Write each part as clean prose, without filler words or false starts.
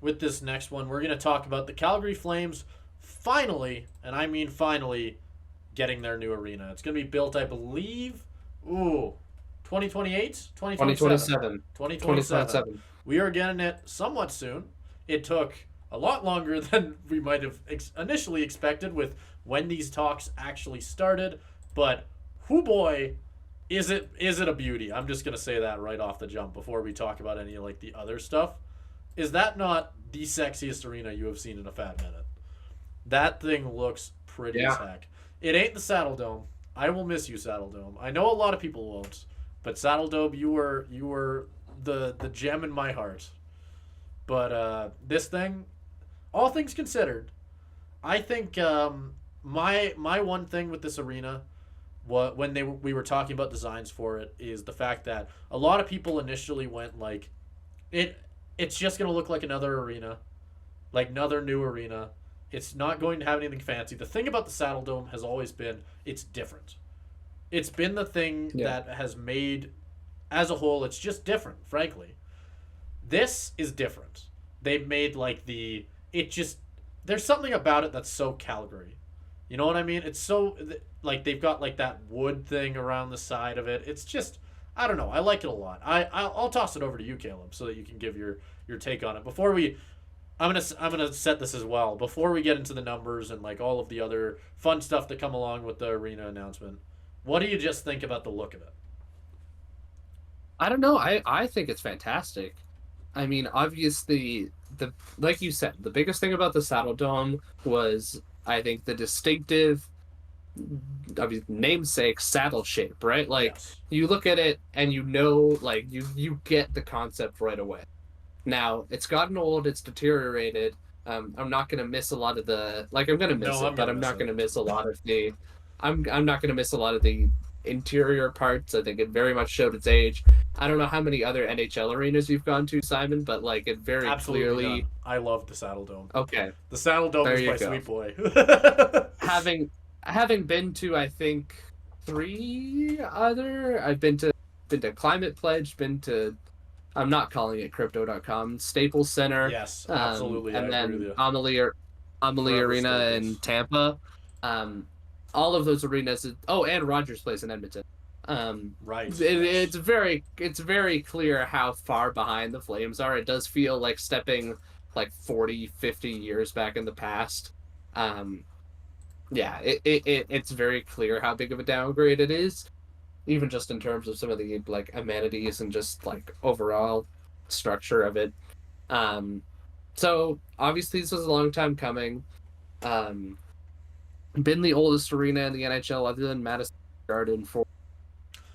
with this next one, we're going to talk about the Calgary Flames finally, and I mean finally, getting their new arena. It's going to be built, I believe, 2028, 2027, 2027. 2027. 2027. We are getting it somewhat soon. It took a lot longer than we might have initially expected with when these talks actually started, but whoo boy, is it a beauty? I'm just gonna say that right off the jump before we talk about any like the other stuff. Is that not the sexiest arena you have seen in a fat minute? That thing looks pretty as Yeah. heck. It ain't the Saddle Dome. I will miss you, Saddle Dome. I know a lot of people won't, but Saddle Dome, you were the gem in my heart. But this thing, all things considered, I think my one thing with this arena, what when we were talking about designs for it, is the fact that a lot of people initially went like it it's just gonna look like another arena, like another new arena. It's not going to have anything fancy. The thing about the Saddle Dome has always been it's different. It's been the thing Yeah. that has made, as a whole, it's just different, frankly. This is different. They've made like it just, there's something about it that's so Calgary. You know what I mean? It's so like they've got like that wood thing around the side of it. It's just, I don't know. I like it a lot. I'll toss it over to you, Caleb, so that you can give your take on it before we. I'm gonna set this as well before we get into the numbers and like all of the other fun stuff that come along with the arena announcement. What do you just think about the look of it? I don't know. I think it's fantastic. I mean, obviously, the like you said, the biggest thing about the Saddle Dome was, I think, the distinctive, I mean, namesake saddle shape, right? Like, Yes. you look at it and you know, like, you get the concept right away. Now, it's gotten old, it's deteriorated. I'm not gonna miss a lot of the, like, I'm gonna miss No, it, I'm but gonna I'm miss not it. gonna miss a lot of the, I'm not gonna miss a lot of the interior parts. I think it very much showed its age. I don't know how many other NHL arenas you've gone to, Simon, but like it very Absolutely none. clearly. I love the Saddle Dome. Okay, The Saddle Dome there is you my go. sweet boy. Having been to, I think, three other, I've been to Climate Pledge, been to, I'm not calling it Crypto.com, Staples Center, Yes, absolutely. I and agree with then you. Amalie Forever Arena in Staples. Tampa. Um, all of those arenas. Oh, and Rogers Place in Edmonton. Right. Yes. It's very clear how far behind the Flames are. It does feel like stepping like 40, 50 years back in the past. Um, yeah, it's very clear how big of a downgrade it is, even just in terms of some of the like amenities and just like overall structure of it. Um, so obviously this was a long time coming. Um, been the oldest arena in the NHL other than Madison Garden for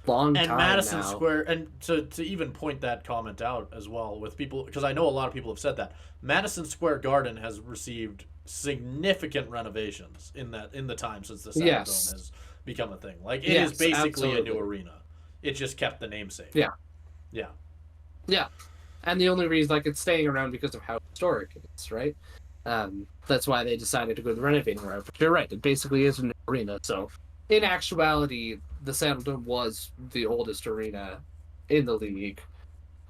a long And time Madison now. Square, and to even point that comment out as well with people, because I know a lot of people have said that Madison Square Garden has received significant renovations in the time since the Saddle Dome Yes. has become a thing. Like it is Yes, basically a new absolutely. arena. It just kept the namesake. Yeah. Yeah. Yeah. And the only reason like it's staying around because of how historic it is, right? That's why they decided to go the renovating route. But you're right, it basically is an arena. So in actuality, the Saddledome was the oldest arena in the league.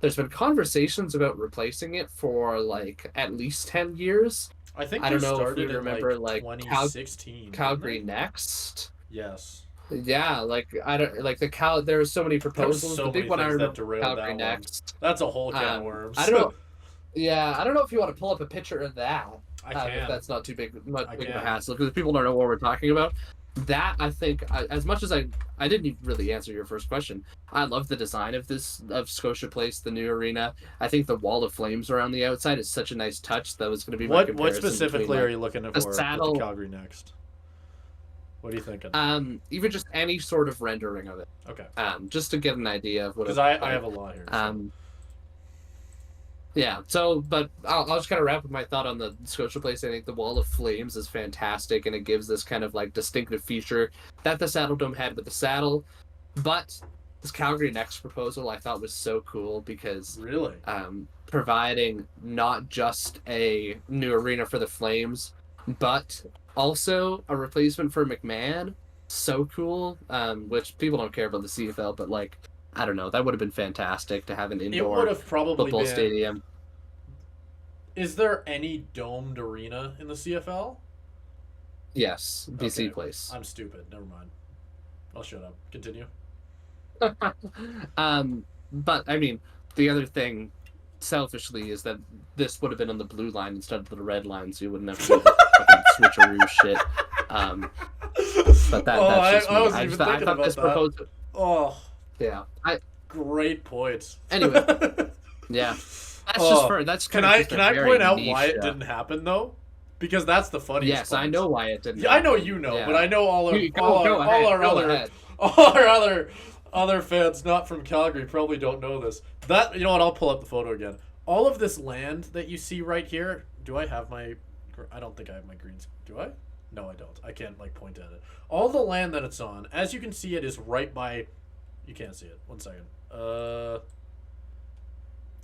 There's been conversations about replacing it for like at least 10 years. I think I they don't know if we started in like remember like 2016, didn't Calgary they? Next. Yes. Yeah, like I don't like the Cal. There were so many There was proposals. The so big many one I things that remember, derailed Calgary that one. Next. That's a whole can of worms. I don't know. Yeah, I don't know if you want to pull up a picture of that, I if can. that's not too big, much I big of a can. hassle, because people don't know what we're talking about. That I think, as much as I didn't even really answer your first question. I love the design of this of Scotia Place, the new arena. I think the wall of flames around the outside is such a nice touch. That was going to be my What comparison between specifically are like you looking a for with the saddle, Calgary Next? What are you thinking? even just any sort of rendering of it, Okay. just to get an idea of what it Because looks I have like. a lot here. So Um, Yeah, so, but I'll just kind of wrap up my thought on the Scotia Place. I think the Wall of Flames is fantastic, and it gives this kind of like distinctive feature that the Saddle Dome had with the saddle. But this Calgary Next proposal I thought was so cool because really, providing not just a new arena for the Flames, but also a replacement for McMahon. So cool, which people don't care about the CFL, but like, I don't know, that would have been fantastic to have an it would indoor have probably football been. stadium. Is there any domed arena in the CFL? Yes, BC Okay. Place. I'm stupid. Never mind. I'll shut up. Continue. But I mean, the other thing, selfishly, is that this would have been on the blue line instead of the red line, so you wouldn't have to do the fucking switcheroo shit. But that's just I me. wasn't even I thinking thought about this that. proposal. Oh, Yeah. great point. Anyway, yeah. That's can kind of I just can a I very point out niche, why it didn't happen though? Because that's the funniest Yes, part. I know why it didn't. Yeah, I know happen. you know, Yeah. but I know all Go our other fans not from Calgary probably don't know this. That, you know what? I'll pull up the photo again. All of this land that you see right here. Do I have my? I don't think I have my greens. Do I? No, I don't. I can't like point at it. All the land that it's on, as you can see, it is right by. You can't see it. One second.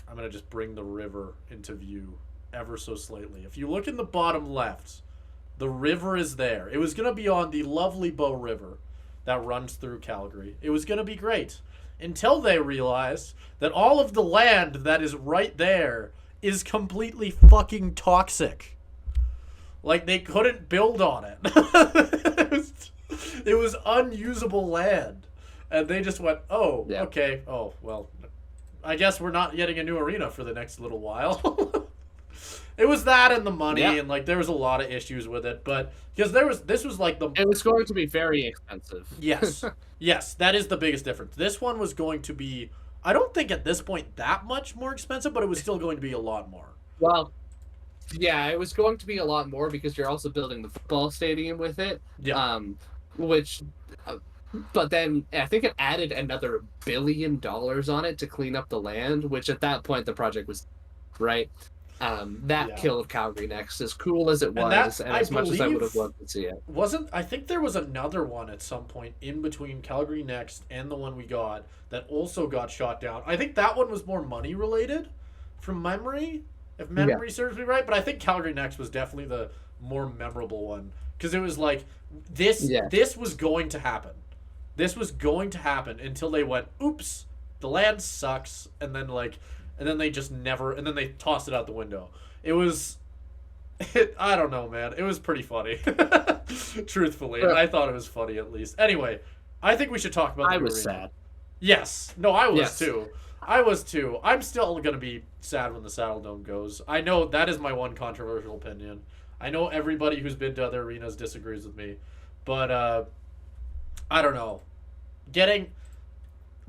I'm gonna just bring the river into view ever so slightly. If you look in the bottom left, the river is there. It was gonna be on the lovely Bow River that runs through Calgary. It was gonna be great until they realized that all of the land that is right there is completely fucking toxic. Like, they couldn't build on it. It was unusable land. And they just went, oh, Yeah. okay. Oh, well, I guess we're not getting a new arena for the next little while. It was that and the money, Yeah. and like there was a lot of issues with it, but because this was like the It was going to be very expensive. yes, yes, that is the biggest difference. This one was going to be, I don't think at this point that much more expensive, but it was still going to be a lot more. Well, yeah, it was going to be a lot more because you're also building the football stadium with it. Yeah. Which, but then I think it added another $1 billion on it to clean up the land, which at that point the project was, right. That killed Calgary Next, as cool as it was, and as much as I would have loved to see it. I think there was another one at some point in between Calgary Next and the one we got that also got shot down. I think that one was more money related, from memory, if memory serves me right. But I think Calgary Next was definitely the more memorable one because it was like this. Yeah. This was going to happen. This was going to happen until they went, "Oops, the land sucks," and then they just never, and then they tossed it out the window. It was, I don't know, man. It was pretty funny, truthfully. I thought it was funny at least. Anyway, I think we should talk about. I was sad. Yes, no, I was too. I was too. I'm still gonna be sad when the Saddle Dome goes. I know that is my one controversial opinion. I know everybody who's been to other arenas disagrees with me, but I don't know.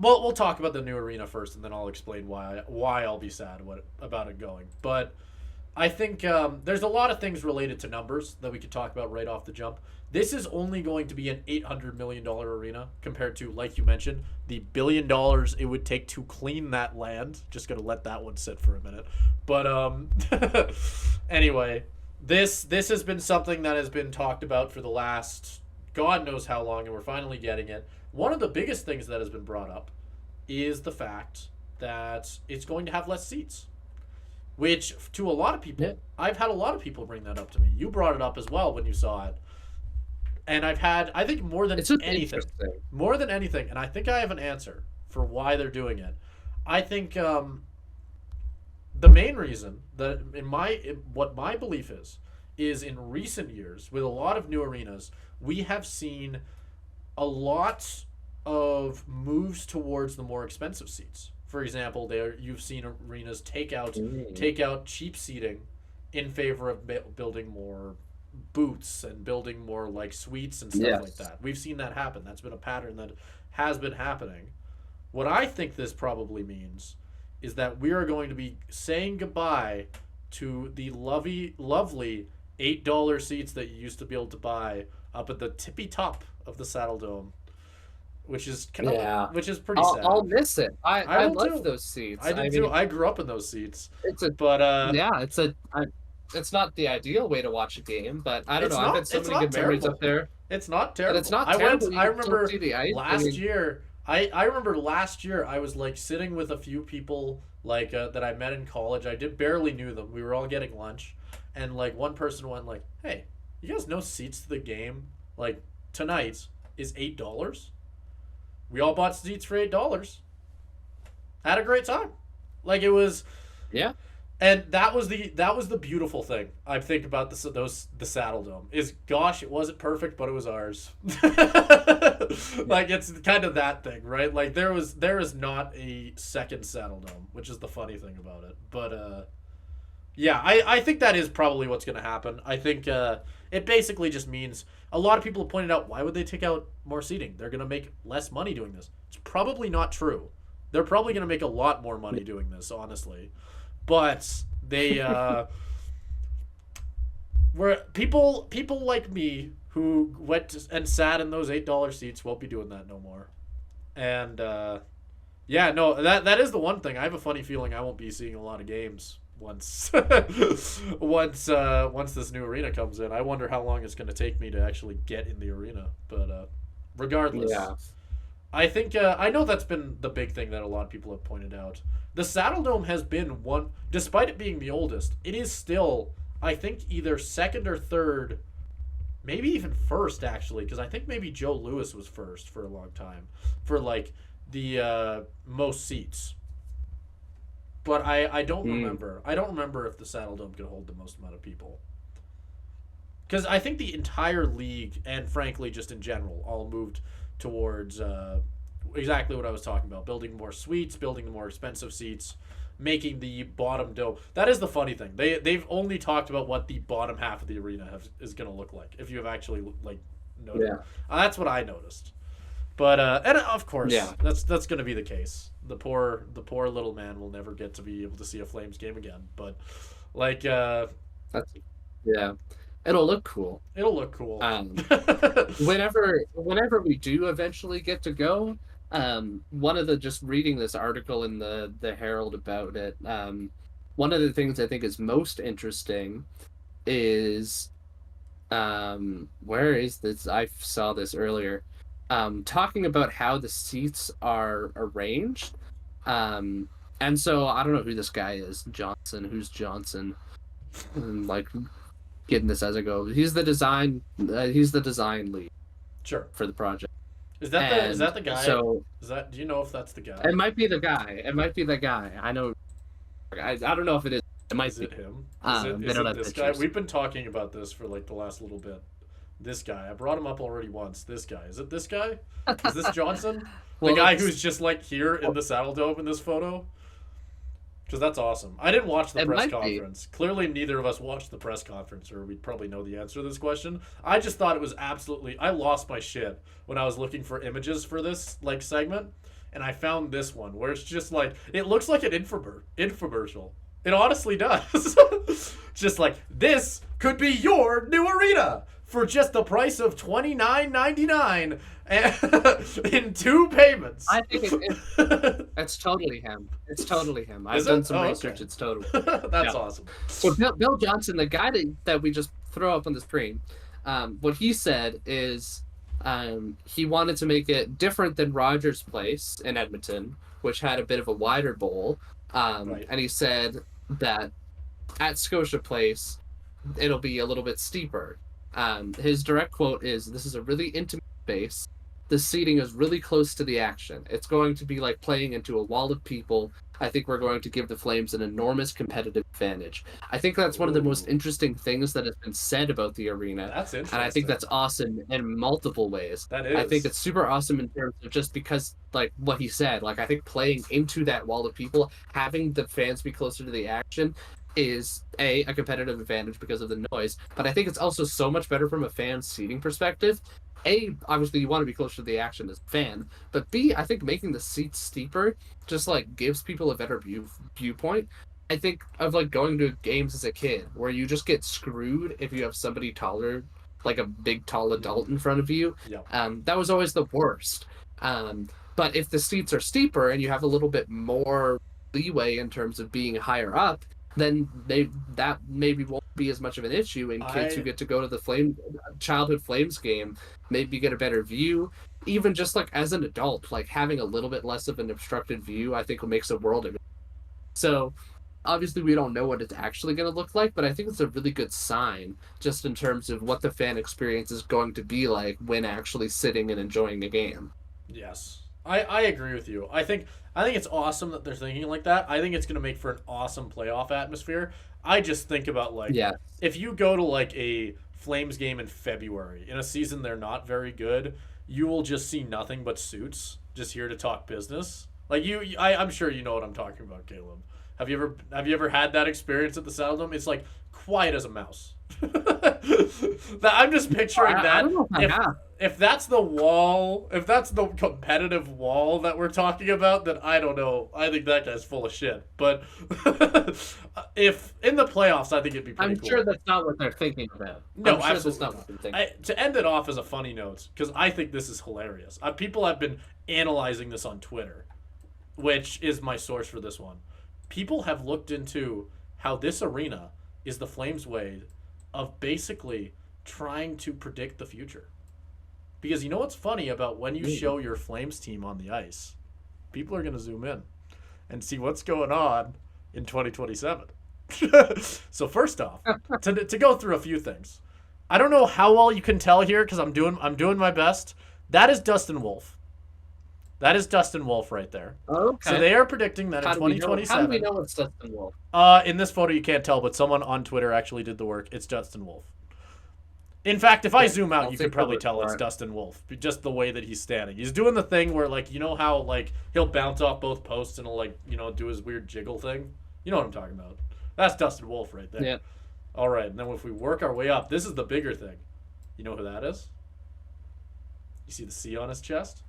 Well, we'll talk about the new arena first, and then I'll explain why I'll be sad about it going. But I think there's a lot of things related to numbers that we could talk about right off the jump. This is only going to be an $800 million arena compared to, like you mentioned, the $1 billion it would take to clean that land. Just going to let that one sit for a minute. But anyway, this has been something that has been talked about for the last God knows how long, and we're finally getting it. One of the biggest things that has been brought up is the fact that it's going to have less seats. Which, to a lot of people, I've had a lot of people bring that up to me. You brought it up as well when you saw it. And I've had, I think more than anything, and I think I have an answer for why they're doing it. I think the main reason that, what my belief is in recent years, with a lot of new arenas, we have seen a lot of moves towards the more expensive seats. For example, you've seen arenas take out cheap seating in favor of building more booths and building more like suites and stuff like that. We've seen that happen. That's been a pattern that has been happening. What I think this probably means is that we are going to be saying goodbye to the lovely $8 seats that you used to be able to buy up at the tippy top of the Saddle Dome, which is pretty sad. I'll miss it. I will love those seats. I did too. I grew up in those seats. It's not the ideal way to watch a game, but I don't know. I've had so many good terrible. memories up there. It's not terrible. But it's not terrible. I remember last year. I remember last year I was like sitting with a few people like that I met in college. I barely knew them. We were all getting lunch, and like one person went like, "Hey, you guys know seats to the game like tonight is $8?" We all bought seats for $8. Had a great time. Like it was. Yeah. And that was the beautiful thing I think about the Saddle Dome is, gosh, it wasn't perfect, but it was ours. Like, it's kind of that thing, right? Like, there is not a second Saddle Dome, which is the funny thing about it. But yeah, I think that is probably what's going to happen. I think it basically just means, a lot of people have pointed out, why would they take out more seating? They're going to make less money doing this. It's probably not true. They're probably going to make a lot more money doing this, honestly. But they were people like me who went and sat in those $8 seats won't be doing that no more. And yeah, no, that is the one thing. I have a funny feeling I won't be seeing a lot of games once once this new arena comes in. I wonder how long it's going to take me to actually get in the arena. But regardless, Yeah. I think I know that's been the big thing that a lot of people have pointed out. The Saddle Dome has been one, despite it being the oldest, it is still, I think, either second or third, maybe even first, actually, because I think maybe Joe Louis was first for a long time for like the most seats. But I don't remember. I don't remember if the Saddle Dome could hold the most amount of people. Because I think the entire league, and frankly, just in general, all moved towards exactly what I was talking about: building more suites, building the more expensive seats, making the bottom dome. That is the funny thing. They've only talked about what the bottom half of the arena is going to look like. If you have actually like noticed, Yeah. That's what I noticed. But and of course, Yeah. that's going to be the case. The poor little man will never get to be able to see a Flames game again. But like, That's yeah. It'll look cool. it'll look cool. Whenever we do eventually get to go, one of the, just reading this article in the Herald about it, one of the things I think is most interesting is, where is this? I saw this earlier, talking about how the seats are arranged. And so I don't know who this guy is, Johnson. Who's Johnson? Like, getting this as I go. He's the design lead Sure. for the project. Is that the guy? So Do you know if that's the guy? it might be the guy. It might be the guy. I know. I don't know if it is. It might Is be. it him? They Is don't it have this guy? pictures. We've been talking about this for like the last little bit. This guy. I brought him up already once. This guy. Is it this guy? Is this Johnson? Well, the guy it's- who's just like here in the Saddle Dome in this photo? Because that's awesome. I didn't watch the It press might be. conference. Clearly, neither of us watched the press conference, or we'd probably know the answer to this question. I just thought it was absolutely. I lost my shit when I was looking for images for this like segment, and I found this one where it's just like it looks like an infomercial. It honestly does. Just like, this could be your new arena for just the price of $29.99 in 2 payments. I think it's totally him. It's totally him. I've Is done it? some Oh, research. okay. It's totally. That's Yeah. awesome. So Bill Johnson, the guy that we just throw up on the screen, what he said is, he wanted to make it different than Rogers Place in Edmonton, which had a bit of a wider bowl. Right. And he said that at Scotia Place, it'll be a little bit steeper. His direct quote is, "This is a really intimate space. The seating is really close to the action. It's going to be like playing into a wall of people. I think we're going to give the Flames an enormous competitive advantage." I think that's one of the most Ooh. interesting things that has been said about the arena. That's interesting. And I think that's awesome in multiple ways. That is. I think it's super awesome in terms of just because, like what he said, like I think playing into that wall of people, having the fans be closer to the action is a competitive advantage because of the noise. But I think it's also so much better from a fan seating perspective. Obviously you want to be closer to the action as a fan, but B, I think making the seats steeper just like gives people a better viewpoint. I think of like going to games as a kid where you just get screwed if you have somebody taller, like a big tall adult in front of you. Yeah. That was always the worst. But if the seats are steeper and you have a little bit more leeway in terms of being higher up, then that maybe won't be as much of an issue, and kids who get to go to the childhood Flames game maybe get a better view. Even just like as an adult, like having a little bit less of an obstructed view, I think makes a world of it. So obviously we don't know what it's actually going to look like, but I think it's a really good sign just in terms of what the fan experience is going to be like when actually sitting and enjoying a game. Yes. I agree with you. I think it's awesome that they're thinking like that. I think it's gonna make for an awesome playoff atmosphere. I just think about like Yeah. if you go to like a Flames game in February in a season they're not very good, you will just see nothing but suits just here to talk business. Like I'm sure you know what I'm talking about, Caleb. Have you ever had that experience at the Saddledome? It's like quiet as a mouse. I'm just picturing I that. don't know if I have. If that's the wall, if that's the competitive wall that we're talking about, then I don't know. I think that guy's full of shit. But if in the playoffs, I think it'd be pretty I'm cool. sure that's not what they're thinking about. No, I'm sure absolutely that's not what they're thinking. To end it off as a funny note, because I think this is hilarious. People have been analyzing this on Twitter, which is my source for this one. People have looked into how this arena is the Flames' way of basically trying to predict the future. Because you know what's funny about when you show your Flames team on the ice? People are going to zoom in and see what's going on in 2027. So first off, to go through a few things. I don't know how well you can tell here because I'm doing my best. That is Dustin Wolf. That is Dustin Wolf right there. Okay. So they are predicting that in 2027. How do we know it's Dustin Wolf? In this photo you can't tell, but someone on Twitter actually did the work. It's Dustin Wolf. In fact, if I zoom out, you could probably tell it's Dustin Wolf. Just the way that he's standing. He's doing the thing where, like, you know how, like, he'll bounce off both posts and he'll, like, you know, do his weird jiggle thing? You know what I'm talking about. That's Dustin Wolf right there. Yeah. All right, and then if we work our way up, this is the bigger thing. You know who that is? You see the C on his chest?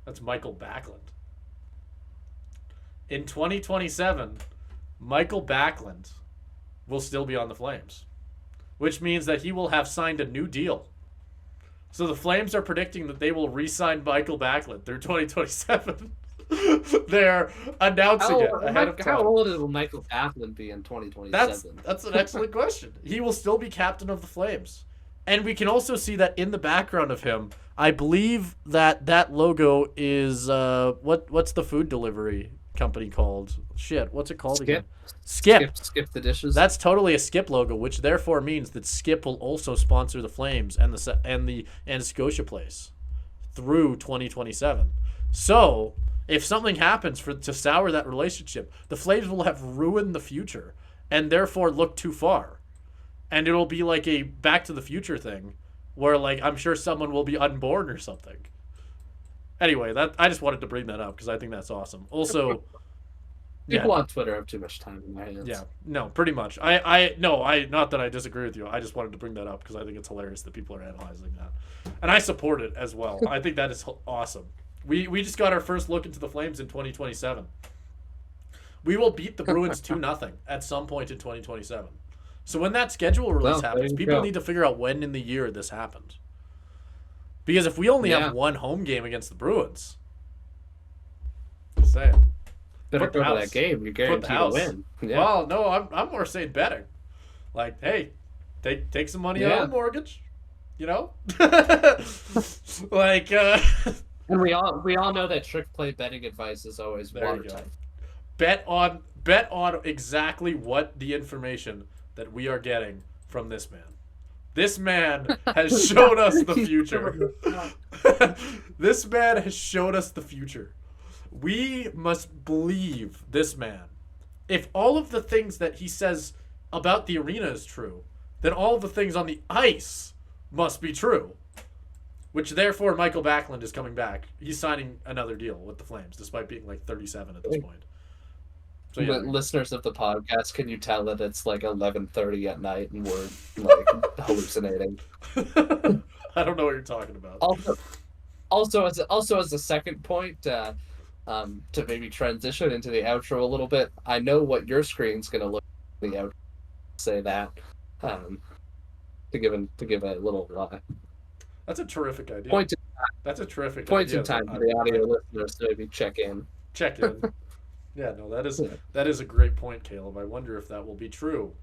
That's Michael Backlund. In 2027, Michael Backlund will still be on the Flames, which means that he will have signed a new deal. So the Flames are predicting that they will re-sign Michael Backlund through 2027. They're announcing it ahead of time. How old will Michael Backlund be in 2027? That's an excellent question. He will still be captain of the Flames. And we can also see that in the background of him, I believe that logo is what's the food delivery company called? Shit, what's it called again? Skip. Skip the dishes. That's totally a Skip logo, which therefore means that Skip will also sponsor the Flames and the Scotia Place through 2027. So, if something happens to sour that relationship, the Flames will have ruined the future and therefore look too far. And it'll be like a Back to the Future thing where, like, I'm sure someone will be unborn or something. Anyway, I just wanted to bring that up because I think that's awesome. Also, people on Twitter have too much time in their hands. Yeah, no, pretty much. Not that I disagree with you. I just wanted to bring that up because I think it's hilarious that people are analyzing that, and I support it as well. I think that is awesome. We just got our first look into the Flames in 2027. We will beat the Bruins 2-0 at some point in 2027. So when that schedule release happens, people need to figure out when in the year this happened. Because if we only have one home game against the Bruins, just saying. Better go to that game. You're guaranteed to win. Yeah. Well, no, I'm more saying betting. Like, hey, take some money out of the mortgage. You know, like. And we all know that trick play betting advice is always watertight. Bet on exactly what the information that we are getting from this man. This man has shown us the future. This man has shown us the future. We must believe this man. If all of the things that he says about the arena is true, then all of the things on the ice must be true. Which therefore Michael Backlund is coming back. He's signing another deal with the Flames, despite being like 37 at this point. So, yeah. Listeners of the podcast, can you tell that it's like 11:30 at night and we're like hallucinating? I don't know what you're talking about. Also as a second point, to maybe transition into the outro a little bit, I know what your screen's gonna look like the outro. Say that, to give a little. That's a terrific idea. That's a terrific point idea. in time for the audio listeners to maybe check in. Yeah, no, that is a great point, Caleb. I wonder if that will be true